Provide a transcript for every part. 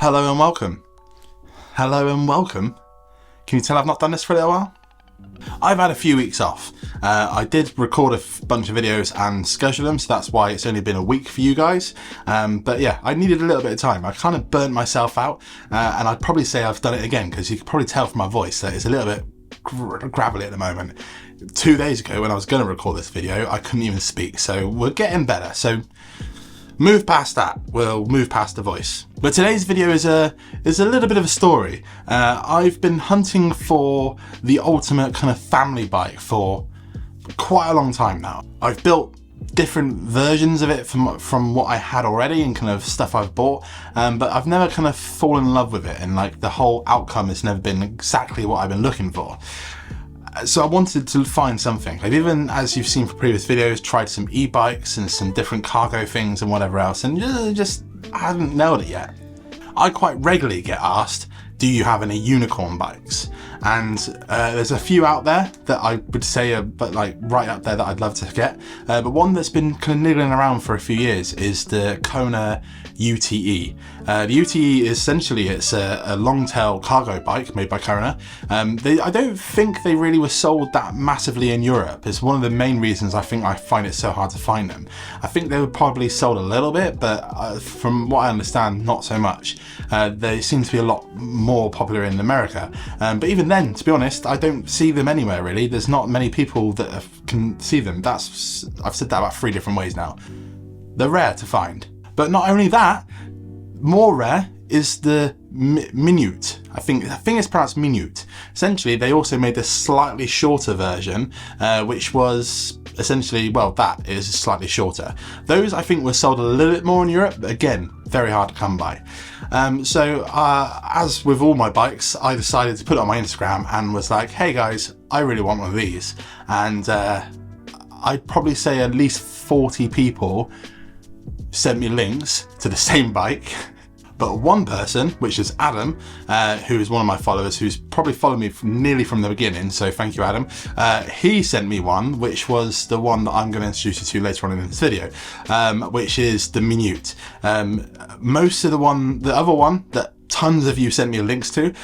Hello and welcome. Hello and welcome. Can you tell I've not done this for a little while? I've had a few weeks off. I did record a bunch of videos and schedule them, so that's why it's only been a week for you guys. But yeah, I needed a little bit of time. I kind of burnt myself out, and I'd probably say I've done it again because you can probably tell from my voice that it's a little bit gravelly at the moment. 2 days ago when I was going to record this video, I couldn't even speak, so we're getting better. So move past that, we'll move past the voice. But today's video is a little bit of a story. I've been hunting for the ultimate kind of family bike for quite a long time now. I've built different versions of it from what I had already and kind of stuff I've bought, but I've never kind of fallen in love with it, and like the whole outcome has never been exactly what I've been looking for. So I wanted to find something. I've even, as you've seen from previous videos, tried some e-bikes and some different cargo things and whatever else, and just I haven't nailed it yet. I quite regularly get asked, do you have any unicorn bikes? And there's a few out there that I would say are like right up there that I'd love to get. But one that's been kind of niggling around for a few years is the Kona UTE. The UTE is essentially, it's a long tail cargo bike made by Kona. I don't think they really were sold that massively in Europe. It's one of the main reasons I think I find it so hard to find them. I think they were probably sold a little bit, but from what I understand, not so much. They seem to be a lot more popular in America. But even then, to be honest, I don't see them anywhere really. There's not many people that can see them. I've said that about 3 different ways now. They're rare to find. But not only that, more rare is the minUTE. I think it's pronounced minUTE. Essentially, they also made a slightly shorter version, which was essentially, well, that is slightly shorter. Those I think were sold a little bit more in Europe, but again, very hard to come by. So as with all my bikes, I decided to put it on my Instagram and was like, hey guys, I really want one of these. And I'd probably say at least 40 people sent me links to the same bike. But one person, which is Adam, who is one of my followers, who's probably followed me nearly from the beginning, so thank you, Adam. He sent me one, which was the one that I'm going to introduce you to later on in this video, which is the minUTE. Most of the other one that tons of you sent me links to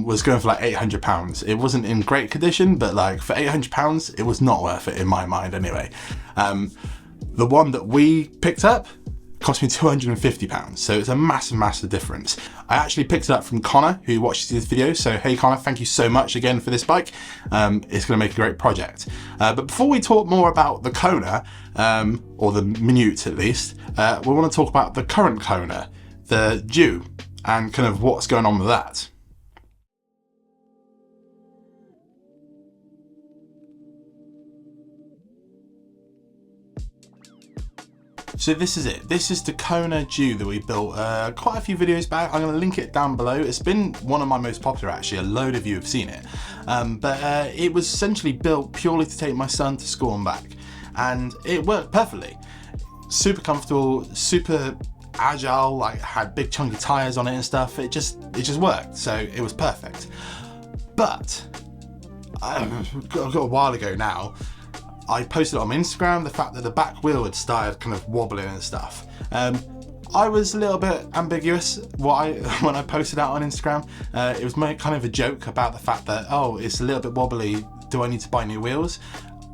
was going for like £800. It wasn't in great condition, but like for £800, it was not worth it in my mind anyway. The one that we picked up cost me £250, so it's a massive difference. I actually picked it up from Kona, who watches this video, so hey Kona, thank you so much again for this bike. It's going to make a great project. But before we talk more about the Kona, or the minUTE at least, we want to talk about the current Kona, the UTE, and kind of what's going on with that. So this is it. This is the Kona UTE that we built quite a few videos back. I'm going to link it down below. It's been one of my most popular actually. A load of you have seen it. But it was essentially built purely to take my son to school and back. And it worked perfectly. Super comfortable, super agile, like had big chunky tires on it and stuff. It just worked. So it was perfect. But a while ago now, I posted on my Instagram the fact that the back wheel had started kind of wobbling and stuff. I was a little bit ambiguous when I posted out on Instagram. It was kind of a joke about the fact that, oh, it's a little bit wobbly, do I need to buy new wheels?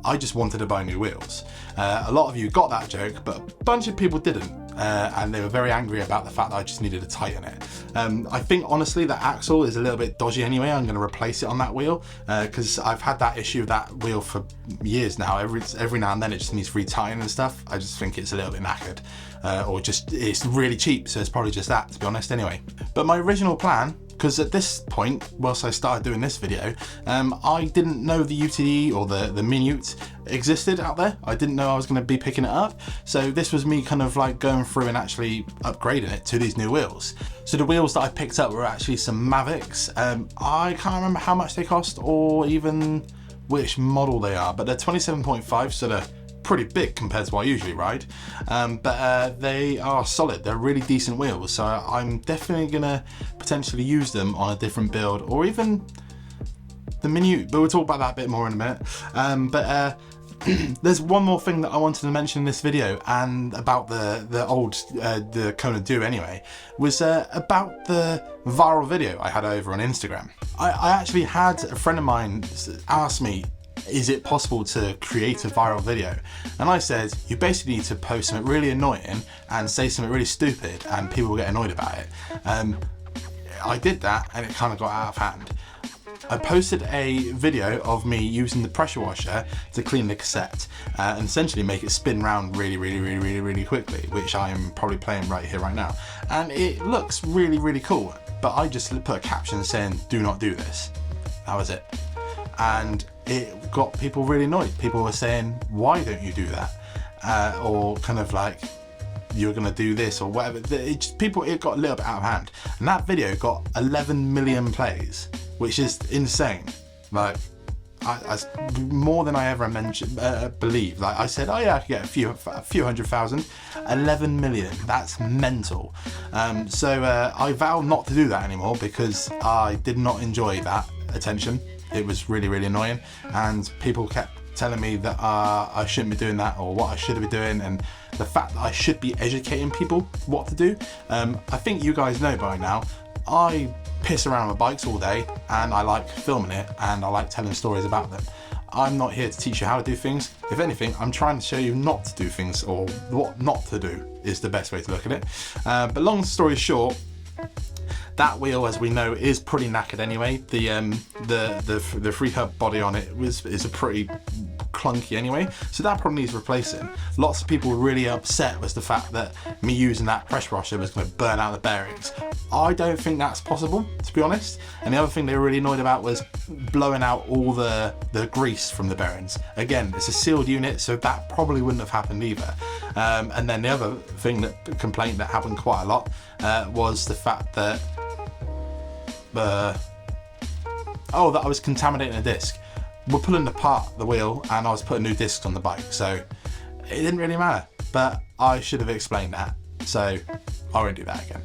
I just wanted to buy new wheels. A lot of you got that joke, but a bunch of people didn't. And they were very angry about the fact that I just needed to tighten it. I think honestly that axle is a little bit dodgy anyway. I'm going to replace it on that wheel because I've had that issue with that wheel for years now. Every now and then it just needs retightening and stuff. I just think it's a little bit knackered, or just it's really cheap, so it's probably just that, to be honest anyway. But my original plan, because at this point, whilst I started doing this video, I didn't know the UTE or the minUTE existed out there. I didn't know I was going to be picking it up. So this was me kind of like going through and actually upgrading it to these new wheels. So the wheels that I picked up were actually some Mavics. I can't remember how much they cost or even which model they are, but they're 27.5, so they're pretty big compared to what I usually ride, but they are solid. They're really decent wheels, so I'm definitely gonna potentially use them on a different build, or even the minUTE, but we'll talk about that a bit more in a minute. There's one more thing that I wanted to mention in this video, and about the old the Kona UTE anyway, was about the viral video I had over on Instagram. I actually had a friend of mine ask me, is it possible to create a viral video? And I said, you basically need to post something really annoying and say something really stupid and people will get annoyed about it. I did that and it kind of got out of hand. I posted a video of me using the pressure washer to clean the cassette and essentially make it spin round really quickly, which I am probably playing right here, right now. And it looks really cool, but I just put a caption saying, do not do this. That was it. And it got people really annoyed. People were saying, why don't you do that? Or kind of like, you're gonna do this or whatever. It got a little bit out of hand. And that video got 11 million plays, which is insane. Like, I more than I ever believed. Like I said, oh yeah, I could get a few 100,000. 11 million, that's mental. So I vowed not to do that anymore because I did not enjoy that attention. It was really annoying, and people kept telling me that I shouldn't be doing that or what I should be doing, and the fact that I should be educating people what to do. I think you guys know by now, I piss around with bikes all day and I like filming it and I like telling stories about them. I'm not here to teach you how to do things. If anything, I'm trying to show you not to do things, or what not to do is the best way to look at it. But long story short, that wheel, as we know, is pretty knackered anyway. The free hub body on it is a pretty clunky anyway, so that probably needs replacing. Lots of people were really upset with the fact that me using that pressure washer was going to burn out the bearings. I don't think that's possible, to be honest. And the other thing they were really annoyed about was blowing out all the grease from the bearings. Again, it's a sealed unit, so that probably wouldn't have happened either. And then the other complaint that happened quite a lot was the fact that that I was contaminating a disc. We're pulling apart the wheel and I was putting new discs on the bike, so it didn't really matter. But I should have explained that, so I won't do that again.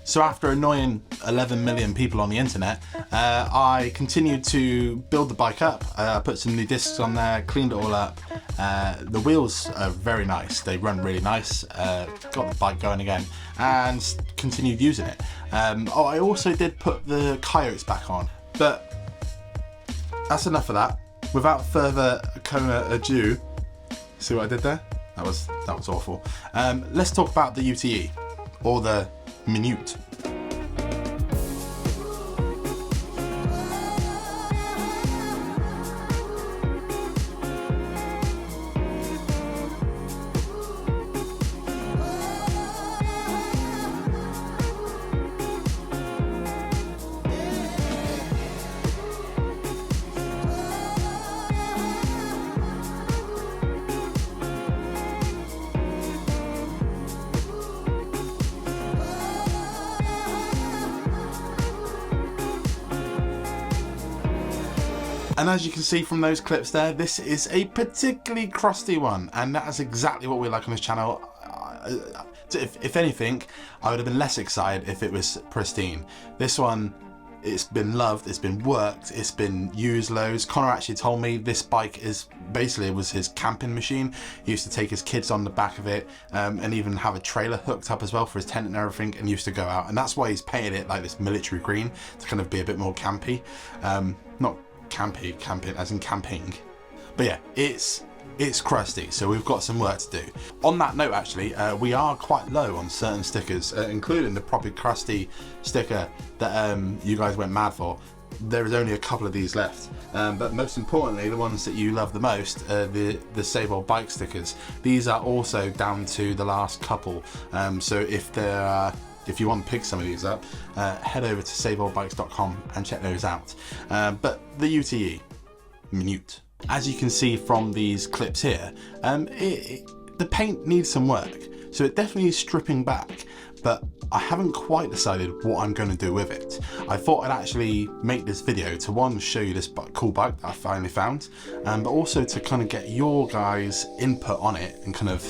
So after annoying 11 million people on the internet, I continued to build the bike up. I put some new discs on there, cleaned it all up. The wheels are very nice, they run really nice. Got the bike going again and continued using it. I also did put the coyotes back on, but that's enough of that. Without further Kona UTE, see what I did there? That was awful. Let's talk about the UTE, or the minUTE. And as you can see from those clips there, this is a particularly crusty one, and that is exactly what we like on this channel. If anything, I would have been less excited if it was pristine. This one, it's been loved, it's been worked, it's been used loads. Connor actually told me this bike is basically, it was his camping machine. He used to take his kids on the back of it, and even have a trailer hooked up as well for his tent and everything, and used to go out. And that's why he's painted it like this military green, to kind of be a bit more campy. Not camping as in camping, but yeah, it's crusty, so we've got some work to do. On that note, actually, we are quite low on certain stickers, including the proper crusty sticker that you guys went mad for. There is only a couple of these left, but most importantly, the ones that you love the most, the spray.bike stickers. These are also down to the last couple, so if you want to pick some of these up, head over to spray.bikes.com and check those out. But the UTE, minUTE. As you can see from these clips here, the paint needs some work, so it definitely is stripping back, but I haven't quite decided what I'm going to do with it. I thought I'd actually make this video to, one, show you this cool bike that I finally found, but also to kind of get your guys' input on it, and kind of,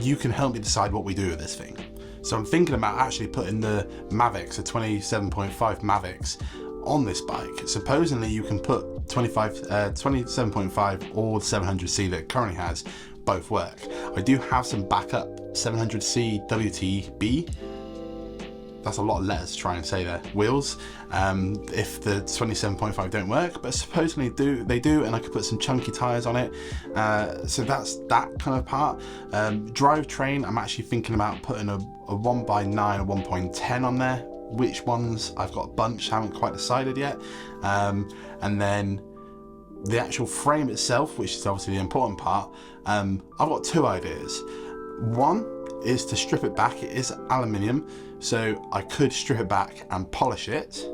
you can help me decide what we do with this thing. So I'm thinking about actually putting the Mavics, the 27.5 Mavics, on this bike. Supposedly you can put 27.5 or 700C that it currently has, both work. I do have some backup 700C WTB. That's a lot of letters to try and say there. Wheels, if the 27.5 don't work, but supposedly they do, and I could put some chunky tires on it. So that's that kind of part. Drivetrain, I'm actually thinking about putting a 1x9 or 1.10 on there. Which ones? I've got a bunch, haven't quite decided yet. And then the actual frame itself, which is obviously the important part, I've got two ideas. One is to strip it back. It is aluminium, so I could strip it back and polish it.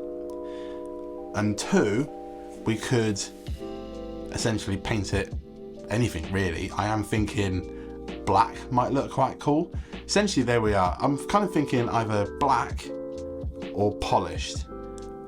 And two, we could essentially paint it anything really. I am thinking black might look quite cool. Essentially, there we are. I'm kind of thinking either black or polished,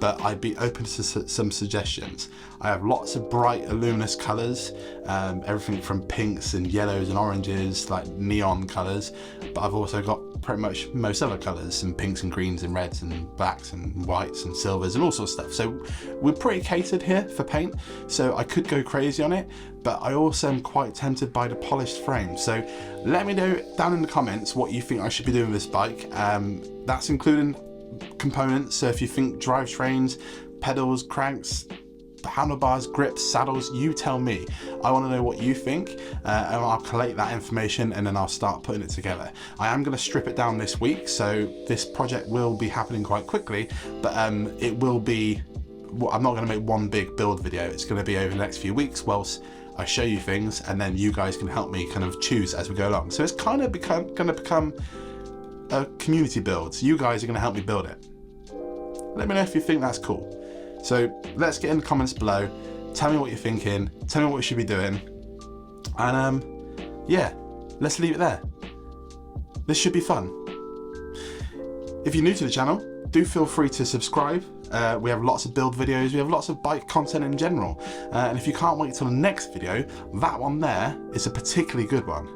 but I'd be open to some suggestions. I have lots of bright luminous colors, everything from pinks and yellows and oranges, like neon colors, but I've also got pretty much most other colors, some pinks and greens and reds and blacks and whites and silvers and all sorts of stuff. So we're pretty catered here for paint, so I could go crazy on it, but I also am quite tempted by the polished frame. So let me know down in the comments what you think I should be doing with this bike. That's including components, so if you think drivetrains, pedals, cranks, handlebars, grips, saddles, you tell me. I want to know what you think, and I'll collate that information and then I'll start putting it together. I am going to strip it down this week, so this project will be happening quite quickly, but it will be, I'm not going to make one big build video. It's going to be over the next few weeks whilst I show you things, and then you guys can help me kind of choose as we go along. So it's kind of going to become a community build. So you guys are going to help me build it. Let me know if you think that's cool. So let's get in the comments below. Tell me what you're thinking. Tell me what we should be doing. And yeah, let's leave it there. This should be fun. If you're new to the channel, do feel free to subscribe. We have lots of build videos. We have lots of bike content in general. And if you can't wait till the next video, that one there is a particularly good one.